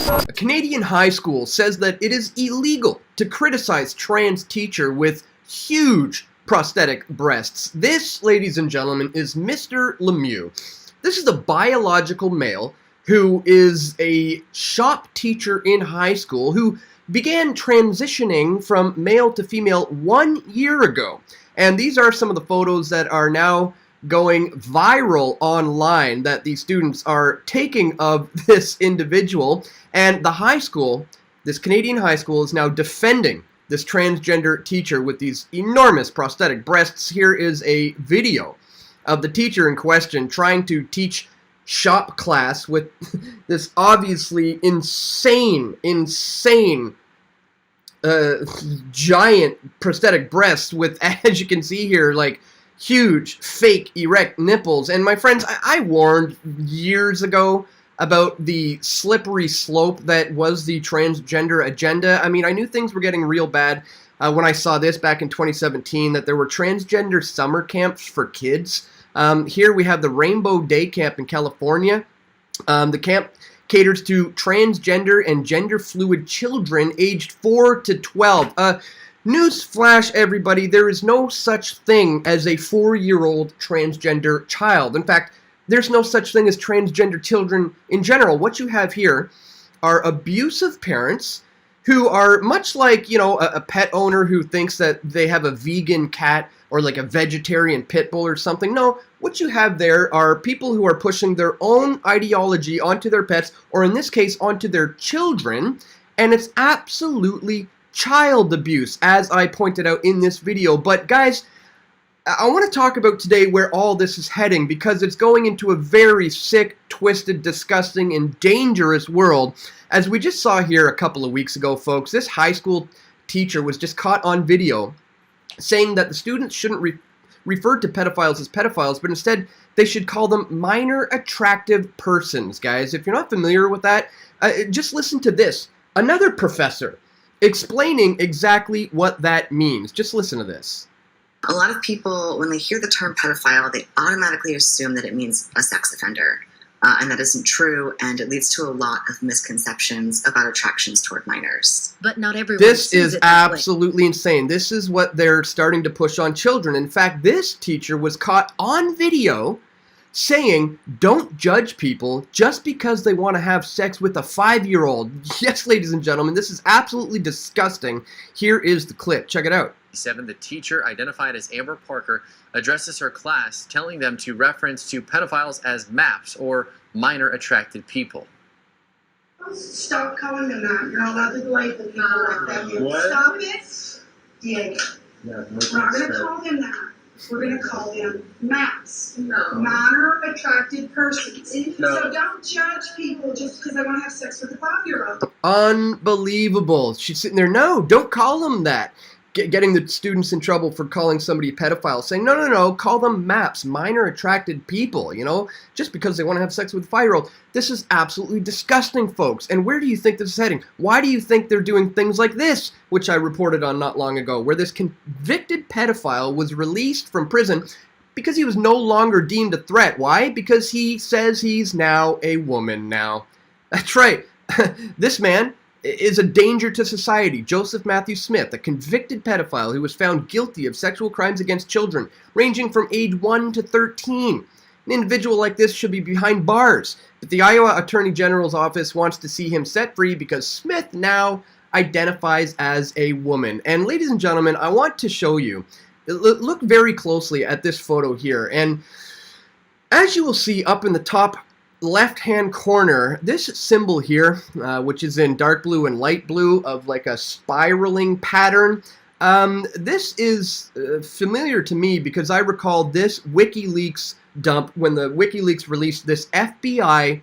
A Canadian high school says that it is illegal to criticize trans teacher with huge prosthetic breasts. This, ladies and gentlemen, is Mr. Lemieux. This is a biological male who is a shop teacher in high school who began transitioning from male to female 1 year ago. And these are some of the photos that are now going viral online that the students are taking of this individual. And the high school, this Canadian high school, is now defending this transgender teacher with these enormous prosthetic breasts. Here is a video of the teacher in question trying to teach shop class with this obviously insane giant prosthetic breasts with, as you can see here, like huge fake erect nipples. And my friends, I warned years ago about the slippery slope that was the transgender agenda. I mean, I knew things were getting real bad when I saw this back in 2017, that there were transgender summer camps for kids. Here we have the Rainbow Day Camp in California. The camp caters to transgender and gender fluid children aged 4 to 12. Newsflash, everybody, there is no such thing as a 4-year-old transgender child. In fact, there's no such thing as transgender children in general. What you have here are abusive parents who are much like, you know, a pet owner who thinks that they have a vegan cat or like a vegetarian pit bull or something. No, what you have there are people who are pushing their own ideology onto their pets, or in this case, onto their children, and it's absolutely child abuse, as I pointed out in this video. But guys, I want to talk about today where all this is heading, because it's going into a very sick, twisted, disgusting, and dangerous world. As we just saw here a couple of weeks ago, folks, this high school teacher was just caught on video saying that the students shouldn't refer to pedophiles as pedophiles, but instead they should call them minor attractive persons. Guys, if you're not familiar with that, just listen to this. Another professor explaining exactly what that means. Just listen to this. A lot of people, when they hear the term pedophile, they automatically assume that it means a sex offender. And that isn't true, and it leads to a lot of misconceptions about attractions toward minors. But not everyone This sees is it that way. absolutely insane. This is what they're starting to push on children. In fact, this teacher was caught on video saying, don't judge people just because they want to have sex with a 5-year-old. Yes, ladies and gentlemen, this is absolutely disgusting. Here is the clip. Check it out. The teacher, identified as Amber Parker, addresses her class, telling them to reference to pedophiles as MAPs, or minor attracted people. Stop calling them that. You're not allowed to label people like that. What? Stop it, Diego. Yeah, no, We're not going to call them that. We're going to call them MAPs. No. Minor attracted persons. No. So don't judge people just because they want to have sex with a 5-year-old. Unbelievable. She's sitting there, no, don't call them that. Getting the students in trouble for calling somebody a pedophile, saying, no, call them MAPs, minor attracted people, you know, just because they want to have sex with a 5-year-old. This is absolutely disgusting, folks. And where do you think this is heading? Why do you think they're doing things like this, which I reported on not long ago, where this convicted pedophile was released from prison because he was no longer deemed a threat? Why? Because he says he's now a woman now. That's right. This man is a danger to society. Joseph Matthew Smith, a convicted pedophile who was found guilty of sexual crimes against children ranging from age 1 to 13. An individual like this should be behind bars, but the Iowa Attorney General's office wants to see him set free because Smith now identifies as a woman. And ladies and gentlemen, I want to show you, look very closely at this photo here, and as you will see up in the top left-hand corner, this symbol here, which is in dark blue and light blue of like a spiraling pattern, this is familiar to me because I recall this WikiLeaks dump when the WikiLeaks released this FBI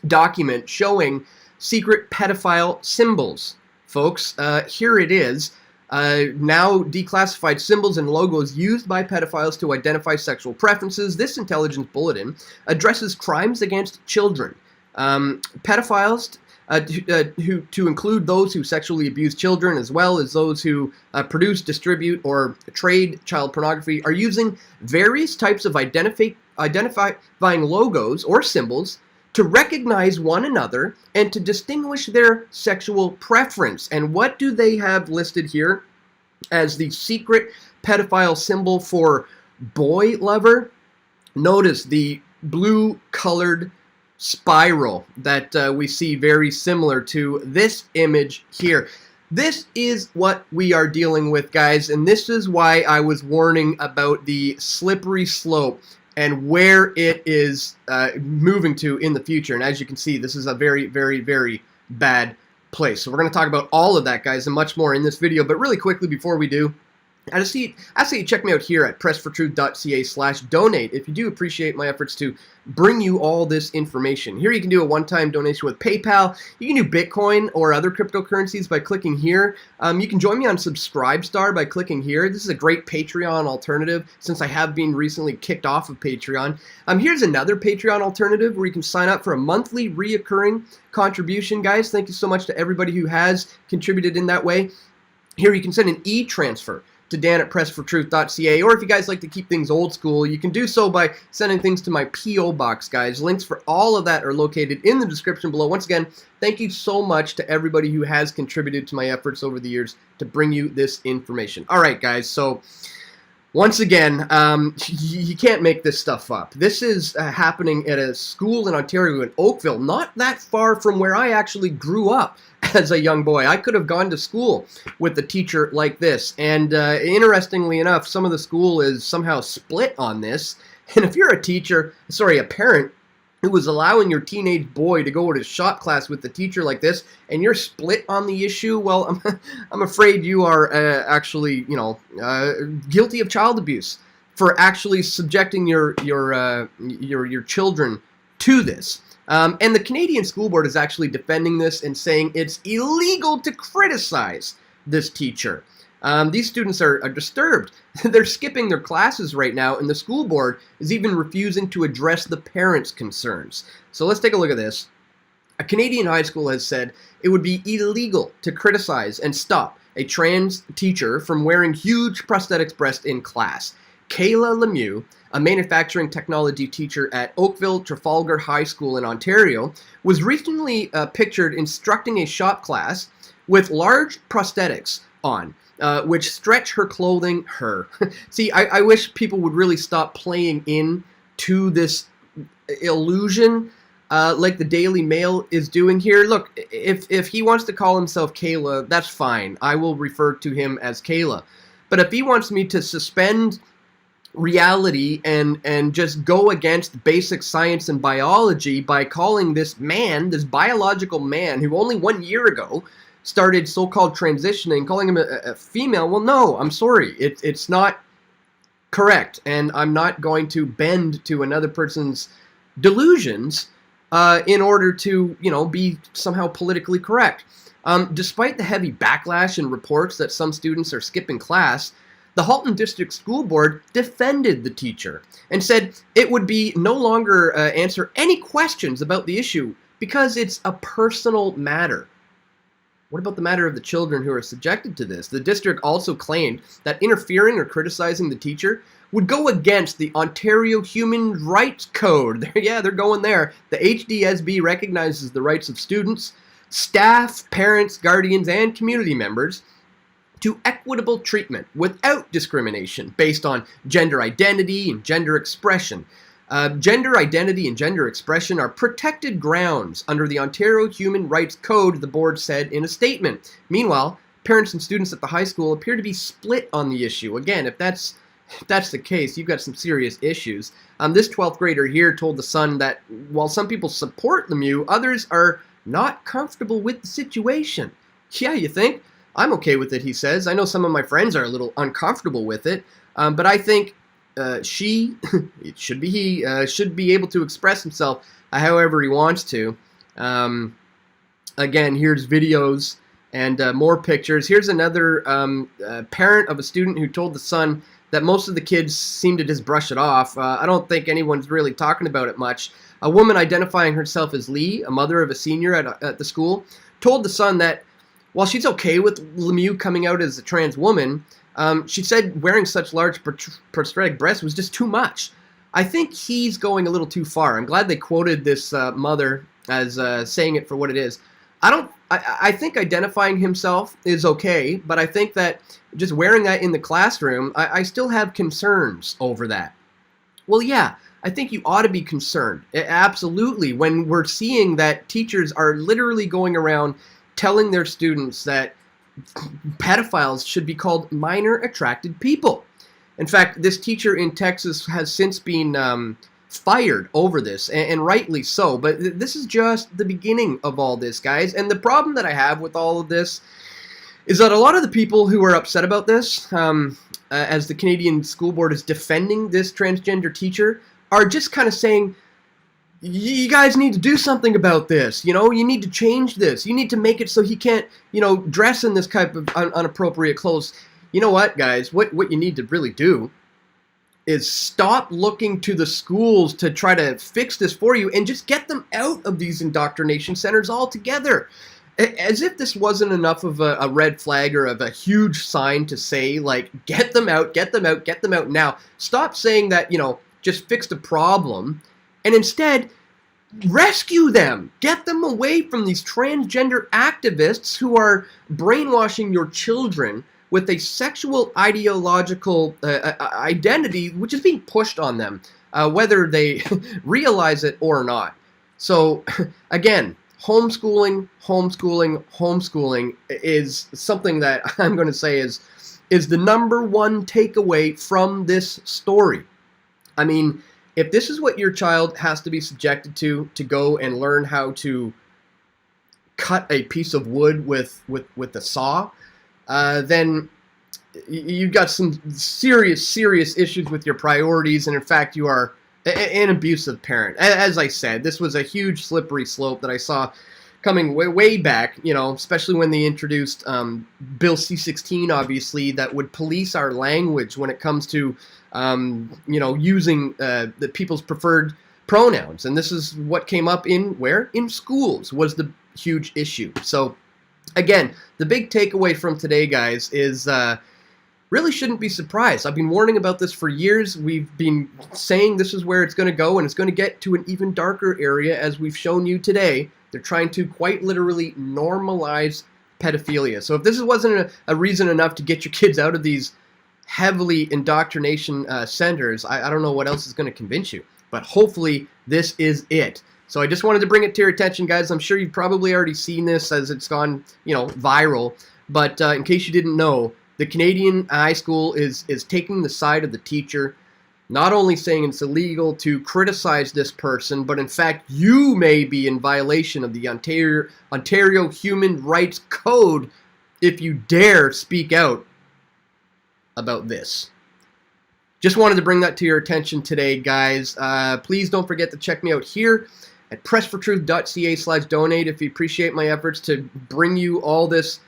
document showing secret pedophile symbols. Folks, here it is. Now declassified symbols and logos used by pedophiles to identify sexual preferences. This intelligence bulletin addresses crimes against children. Pedophiles, to include those who sexually abuse children, as well as those who produce, distribute, or trade child pornography, are using various types of identifying logos or symbols to recognize one another and to distinguish their sexual preference. And what do they have listed here as the secret pedophile symbol for boy lover? Notice the blue colored spiral that we see very similar to this image here. This is what we are dealing with, guys, and this is why I was warning about the slippery slope and where it is moving to in the future. And as you can see, this is a very, very, very bad place. So we're going to talk about all of that, guys, and much more in this video. But really quickly before we do, I say you check me out here at pressfortruth.ca/donate if you do appreciate my efforts to bring you all this information. Here you can do a one-time donation with PayPal. You can do Bitcoin or other cryptocurrencies by clicking here. You can join me on Subscribestar by clicking here. This is a great Patreon alternative since I have been recently kicked off of Patreon. Here's another Patreon alternative where you can sign up for a monthly reoccurring contribution, guys. Thank you so much to everybody who has contributed in that way. Here you can send an e-transfer to Dan@pressfortruth.ca, or if you guys like to keep things old school, you can do so by sending things to my P.O. box, guys. Links for all of that are located in the description below. Once again, thank you so much to everybody who has contributed to my efforts over the years to bring you this information. All right, guys, so once again, you can't make this stuff up. This is happening at a school in Ontario in Oakville, not that far from where I actually grew up as a young boy. I could have gone to school with a teacher like this. And interestingly enough, some of the school is somehow split on this. And if you're a parent who was allowing your teenage boy to go to shop class with a teacher like this, and you're split on the issue, well, I'm afraid you are actually, guilty of child abuse for actually subjecting your children to this. And the Canadian School Board is actually defending this and saying it's illegal to criticize this teacher. These students are disturbed. They're skipping their classes right now, and the school board is even refusing to address the parents' concerns. So let's take a look at this. A Canadian high school has said it would be illegal to criticize and stop a trans teacher from wearing huge prosthetics breasts in class. Kayla Lemieux, a manufacturing technology teacher at Oakville Trafalgar High School in Ontario, was recently pictured instructing a shop class with large prosthetics on, which stretch her clothing. See, I wish people would really stop playing into this illusion like the Daily Mail is doing here. Look, if he wants to call himself Kayla, that's fine. I will refer to him as Kayla. But if he wants me to suspend reality and just go against basic science and biology by calling this man, this biological man who only 1 year ago started so-called transitioning, calling him a female, well, no, I'm sorry. It's not correct, and I'm not going to bend to another person's delusions in order to, be somehow politically correct. Despite the heavy backlash and reports that some students are skipping class, the Halton District School Board defended the teacher and said it would be no longer answer any questions about the issue because it's a personal matter. What about the matter of the children who are subjected to this? The district also claimed that interfering or criticizing the teacher would go against the Ontario Human Rights Code. Yeah, they're going there. The HDSB recognizes the rights of students, staff, parents, guardians, and community members to equitable treatment without discrimination based on gender identity and gender expression. Gender identity and gender expression are protected grounds under the Ontario Human Rights Code, the board said in a statement. Meanwhile, parents and students at the high school appear to be split on the issue. Again, if that's the case, you've got some serious issues. This 12th grader here told The Sun that while some people support Lemieux, others are not comfortable with the situation. Yeah, you think? I'm okay with it, he says. I know some of my friends are a little uncomfortable with it, but I think she, it should be he, should be able to express himself however he wants to. Again, here's videos and more pictures. Here's another parent of a student who told The Sun that most of the kids seem to just brush it off. I don't think anyone's really talking about it much. A woman identifying herself as Lee, a mother of a senior at the school, told The Sun that while she's okay with Lemieux coming out as a trans woman, she said wearing such large prosthetic breasts was just too much. I think he's going a little too far. I'm glad they quoted this mother as saying it for what it is. I think identifying himself is okay, but I think that just wearing that in the classroom, I still have concerns over that. Well, yeah, I think you ought to be concerned. Absolutely. When we're seeing that teachers are literally going around telling their students that pedophiles should be called minor attracted people. In fact, this teacher in Texas has since been fired over this, and rightly so. But this is just the beginning of all this, guys. And the problem that I have with all of this is that a lot of the people who are upset about this, as the Canadian School Board is defending this transgender teacher, are just kind of saying, you guys need to do something about this. You know, you need to change this. You need to make it so he can't, dress in this type of inappropriate clothes. You know what, guys? What you need to really do is stop looking to the schools to try to fix this for you and just get them out of these indoctrination centers altogether. As if this wasn't enough of a red flag or of a huge sign to say, like, get them out, get them out, get them out now. Stop saying that, just fix the problem, and instead rescue them. Get them away from these transgender activists who are brainwashing your children with a sexual ideological identity which is being pushed on them, whether they realize it or not. So, again, homeschooling is something that I'm going to say is the number one takeaway from this story. I mean, if this is what your child has to be subjected to go and learn how to cut a piece of wood with a saw, then you've got some serious issues with your priorities, and in fact, you are an abusive parent. As I said, this was a huge slippery slope that I saw coming way back, especially when they introduced Bill C-16, obviously, that would police our language when it comes to, using the people's preferred pronouns. And this is what came up in schools was the huge issue. So, again, the big takeaway from today, guys, is really shouldn't be surprised. I've been warning about this for years. We've been saying this is where it's going to go, and it's going to get to an even darker area, as we've shown you today. They're trying to quite literally normalize pedophilia. So if this wasn't a reason enough to get your kids out of these heavily indoctrination centers, I don't know what else is going to convince you. But hopefully this is it. So I just wanted to bring it to your attention, guys. I'm sure you've probably already seen this as it's gone, viral. But in case you didn't know, the Canadian high school is taking the side of the teacher, not only saying it's illegal to criticize this person, but in fact you may be in violation of the Ontario Human Rights Code if you dare speak out about this. Just wanted to bring that to your attention today, guys. Please don't forget to check me out here at pressfortruth.ca/donate if you appreciate my efforts to bring you all this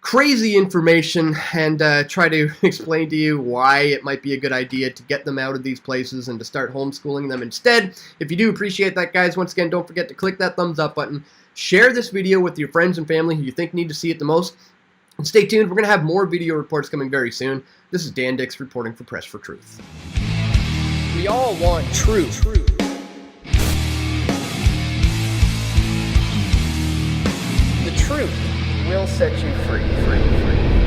crazy information and try to explain to you why it might be a good idea to get them out of these places and to start homeschooling them instead. If you do appreciate that, guys, once again, don't forget to click that thumbs up button. Share this video with your friends and family who you think need to see it the most. And stay tuned. We're going to have more video reports coming very soon. This is Dan Dicks reporting for Press for Truth. We all want truth. The truth will set you free.